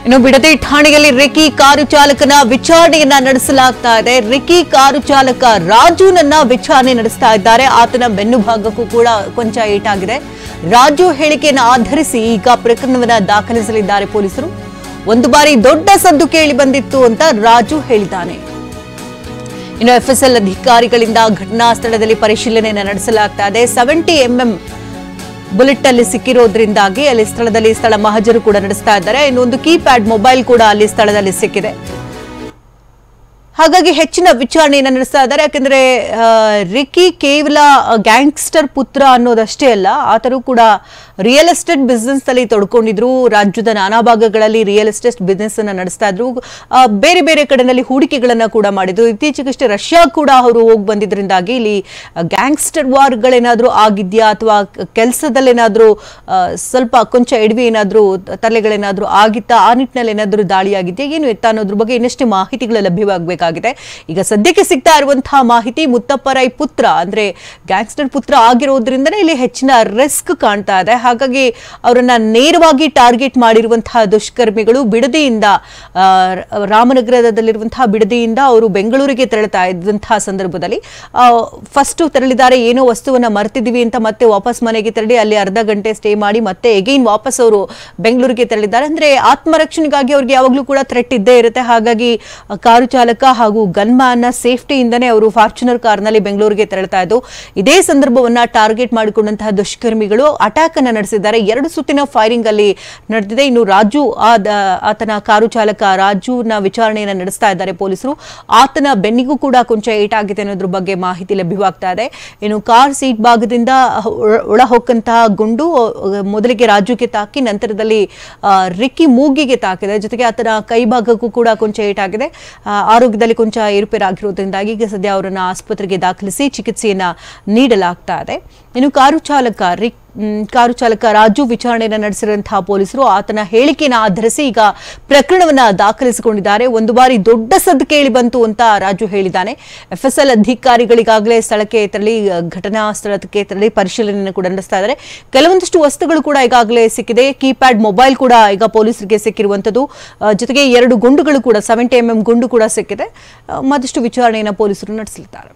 ಇನ್ನು ಬಿಡದಿ ಠಾಣೆಯಲ್ಲಿ Ricky car ಚಾಲಕನ ವಿಚಾರಣೆಯನ್ನ ನಡೆಸಲಾಗ್ತಾ ಇದೆ. ರಿಕಿ ಕಾರು ಚಾಲಕ ರಾಜುನನ್ನ ವಿಚಾರಣೆ ನಡೆಸ್ತಾ ಇದ್ದಾರೆ. ಆತನ ಬೆನ್ನು ಭಾಗಕ್ಕೂ ಕೂಡ ಕೊಂಚ ಏಟಾಗಿದೆ. ರಾಜು ಹೇಳಿಕೆಯನ್ನು ಆಧರಿಸಿ ಈಗ ಪ್ರಕರಣವನ್ನ ದಾಖಲಿಸಲಿದ್ದಾರೆ ಪೊಲೀಸರು. ಒಂದು ಬಾರಿ ದೊಡ್ಡ ಸದ್ದು ಕೇಳಿ ಬಂದಿತ್ತು ಅಂತ ರಾಜು ಹೇಳಿದ್ದಾನೆ. ಇನ್ನು ಎಫ್ಎಸ್ಎಲ್ ಅಧಿಕಾರಿಗಳಿಂದ ಘಟನಾ ಸ್ಥಳದಲ್ಲಿ ಪರಿಶೀಲನೆಯನ್ನು ನಡೆಸಲಾಗ್ತಾ ಇದೆ. 70mm ಬುಲೆಟ್ ಅಲ್ಲಿ ಸಿಕ್ಕಿರೋದ್ರಿಂದಾಗಿ ಅಲ್ಲಿ ಸ್ಥಳ ಮಹಜರು ಕೂಡ ನಡೆಸ್ತಾ ಇದ್ದಾರೆ. ಇನ್ನೊಂದು ಕೀಪ್ಯಾಡ್ ಮೊಬೈಲ್ ಕೂಡ ಅಲ್ಲಿ ಸ್ಥಳದಲ್ಲಿ ಸಿಕ್ಕಿದೆ. ಹಾಗಾಗಿ ಹೆಚ್ಚಿನ ವಿಚಾರಣೆಯನ್ನು ನಡೆಸ್ತಾ ಇದ್ದಾರೆ. ಯಾಕಂದ್ರೆ ರಿಕಿ ಕೇವಲ ಗ್ಯಾಂಗ್ಸ್ಟರ್ ಪುತ್ರ ಅನ್ನೋದಷ್ಟೇ ಅಲ್ಲ, ಆತನು ಕೂಡ ರಿಯಲ್ ಎಸ್ಟೇಟ್ ಬಿಸ್ನೆಸ್ ಅಲ್ಲಿ ತೊಡ್ಕೊಂಡಿದ್ರು. ರಾಜ್ಯದ ನಾನಾ ಭಾಗಗಳಲ್ಲಿ ರಿಯಲ್ ಎಸ್ಟೇಟ್ ಬಿಸ್ನೆಸ್ ಅನ್ನ ನಡೆಸ್ತಾ ಇದ್ರು. ಬೇರೆ ಬೇರೆ ಕಡೆನಲ್ಲಿ ಹೂಡಿಕೆಗಳನ್ನ ಕೂಡ ಮಾಡಿದ್ರು. ಇತ್ತೀಚೆಗಷ್ಟೇ ರಷ್ಯಾ ಕೂಡ ಅವರು ಹೋಗಿ ಬಂದಿದ್ರಿಂದಾಗಿ ಇಲ್ಲಿ ಗ್ಯಾಂಗ್ಸ್ಟರ್ ವಾರ್ಗಳೇನಾದ್ರೂ ಆಗಿದ್ಯಾ ಅಥವಾ ಕೆಲಸದಲ್ಲೇನಾದ್ರೂ ಸ್ವಲ್ಪ ಕೊಂಚ ಎಡವಿ ಏನಾದ್ರೂ ತಲೆಗಳೇನಾದ್ರೂ ಆಗಿತ್ತಾ, ಆ ನಿಟ್ಟಿನಲ್ಲಿ ಏನಾದ್ರೂ ದಾಳಿ ಆಗಿದೆಯಾ ಏನು ಎತ್ತ ಅನ್ನೋದ್ರ ಬಗ್ಗೆ ಇನ್ನಷ್ಟೇ ಮಾಹಿತಿಗಳು ಲಭ್ಯವಾಗಬೇಕಾಗಿದೆ. ಈಗ ಸದ್ಯಕ್ಕೆ ಸಿಗ್ತಾ ಇರುವಂತಹ ಮಾಹಿತಿ ಮುತ್ತಪ್ಪರೈ ಪುತ್ರ ಅಂದ್ರೆ ಗ್ಯಾಂಗ್ಸ್ಟರ್ ಪುತ್ರ ಆಗಿರೋದ್ರಿಂದನೇ ಇಲ್ಲಿ ಹೆಚ್ಚಿನ ರಿಸ್ಕ್ ಕಾಣ್ತಾ ಇದೆ. ಹಾಗಾಗಿ ಅವರನ್ನ ನೇರವಾಗಿ ಟಾರ್ಗೆಟ್ ಮಾಡಿರುವಂತಹ ದುಷ್ಕರ್ಮಿಗಳು ಬಿಡದಿಯಿಂದ ರಾಮನಗರದಲ್ಲಿರುವಂತಹ ಬಿಡದಿಯಿಂದ ಅವರು ಬೆಂಗಳೂರಿಗೆ ತೆರಳುತ್ತಾ ಇದ್ದಂತಹ ಸಂದರ್ಭದಲ್ಲಿ ಫಸ್ಟ್ ತೆರಳಿದ್ದಾರೆ. ಏನೋ ವಸ್ತುವನ್ನ ಮರ್ತಿದೀವಿ ಅಂತ ಮತ್ತೆ ವಾಪಸ್ ಮನೆಗೆ ತೆರಳಿ ಅಲ್ಲಿ ಅರ್ಧ ಗಂಟೆ ಸ್ಟೇ ಮಾಡಿ ಮತ್ತೆ ಎಗೈನ್ ವಾಪಸ್ ಅವರು ಬೆಂಗಳೂರಿಗೆ ತೆರಳಿದ್ದಾರೆ. ಅಂದ್ರೆ ಆತ್ಮರಕ್ಷಣೆಗಾಗಿ ಅವ್ರಿಗೆ ಯಾವಾಗ್ಲೂ ಕೂಡ ಥ್ರೆಟ್ ಇದ್ದೇ ಇರುತ್ತೆ. ಹಾಗಾಗಿ ಕಾರು ಚಾಲಕ ಹಾಗೂ ಗನ್ಮ್ಯಾನ್ ಸೇಫ್ಟಿಯಿಂದನೇ ಅವರು ಫಾರ್ಚುನರ್ ಕಾರ್ನಲ್ಲಿ ಬೆಂಗಳೂರಿಗೆ ತೆರಳುತ್ತಾ ಇದ್ದು, ಇದೇ ಸಂದರ್ಭವನ್ನ ಟಾರ್ಗೆಟ್ ಮಾಡಿಕೊಂಡಂತಹ ದುಷ್ಕರ್ಮಿಗಳು ಅಟ್ಯಾಕ್ ಅನ್ನ ನಡೆಸಿದ್ದಾರೆ. 2 ಸುತ್ತಿನ ಫೈರಿಂಗ್ ಅಲ್ಲಿ ನಡೆದಿದೆ. ಇನ್ನು ರಾಜು ಆತನ ಕಾರು ಚಾಲಕ ರಾಜುನ ವಿಚಾರಣೆಯನ್ನ ನಡೆಸ್ತಾ ಇದ್ದಾರೆ ಪೊಲೀಸರು. ಆತನ ಬೆನ್ನಿಗೂ ಕೂಡ ಕೊಂಚ ಏಟಾಗಿದೆ ಅನ್ನೋದ್ರ ಬಗ್ಗೆ ಮಾಹಿತಿ ಲಭ್ಯವಾಗ್ತಾ ಇದೆ. ಇನ್ನು ಕಾರ್ ಸೀಟ್ ಭಾಗದಿಂದ ಒಳ ಹೊಕ್ಕಂತಹ ಗುಂಡು ಮೊದಲಿಗೆ ರಾಜುಗೆ ತಾಕಿ ನಂತರದಲ್ಲಿ ರಿಕ್ಕಿ ಮೂಗಿಗೆ ತಾಕಿದೆ. ಜೊತೆಗೆ ಆತನ ಕೈ ಭಾಗಕ್ಕೂ ಕೂಡ ಕೊಂಚ ಏಟಾಗಿದೆ. ಆರೋಗ್ಯದಲ್ಲಿ ಕೊಂಚ ಏರುಪೇರಾಗಿರೋದ್ರಿಂದಾಗಿ ಈಗ ಸದ್ಯ ಅವರನ್ನು ಆಸ್ಪತ್ರೆಗೆ ದಾಖಲಿಸಿ ಚಿಕಿತ್ಸೆಯನ್ನ ನೀಡಲಾಗ್ತಾ ಇದೆ. ಇನ್ನು ಕಾರು ಚಾಲಕ ರಾಜು ವಿಚಾರಣೆಯನ್ನು ನಡೆಸಿರುವಂತಹ ಪೊಲೀಸರು ಆತನ ಹೇಳಿಕೆಯನ್ನು ಆಧರಿಸಿ ಈಗ ಪ್ರಕರಣವನ್ನ ದಾಖಲಿಸಿಕೊಂಡಿದ್ದಾರೆ. ಒಂದು ಬಾರಿ ದೊಡ್ಡ ಸದ್ದು ಕೇಳಿ ಬಂತು ಅಂತ ರಾಜು ಹೇಳಿದ್ದಾನೆ. ಎಫ್ಎಸ್ಎಲ್ ಅಧಿಕಾರಿಗಳಿಗಾಗಲೇ ಸ್ಥಳಕ್ಕೆ ತೆರಳಿ ಘಟನಾ ಸ್ಥಳಕ್ಕೆ ತೆರಳಿ ಪರಿಶೀಲನೆಯನ್ನು ಕೂಡ ನಡೆಸ್ತಾ ಇದ್ದಾರೆ. ಕೆಲವೊಂದಿಷ್ಟು ವಸ್ತುಗಳು ಕೂಡ ಈಗಾಗಲೇ ಸಿಕ್ಕಿದೆ. ಕೀಪ್ಯಾಡ್ ಮೊಬೈಲ್ ಕೂಡ ಈಗ ಪೊಲೀಸರಿಗೆ ಸಿಕ್ಕಿರುವಂತದ್ದು. ಜೊತೆಗೆ 2 ಗುಂಡುಗಳು ಕೂಡ 70mm ಗುಂಡು ಕೂಡ ಸಿಕ್ಕಿದೆ. ಮತ್ತಷ್ಟು ವಿಚಾರಣೆಯನ್ನು ಪೊಲೀಸರು ನಡೆಸಲಿದ್ದಾರೆ.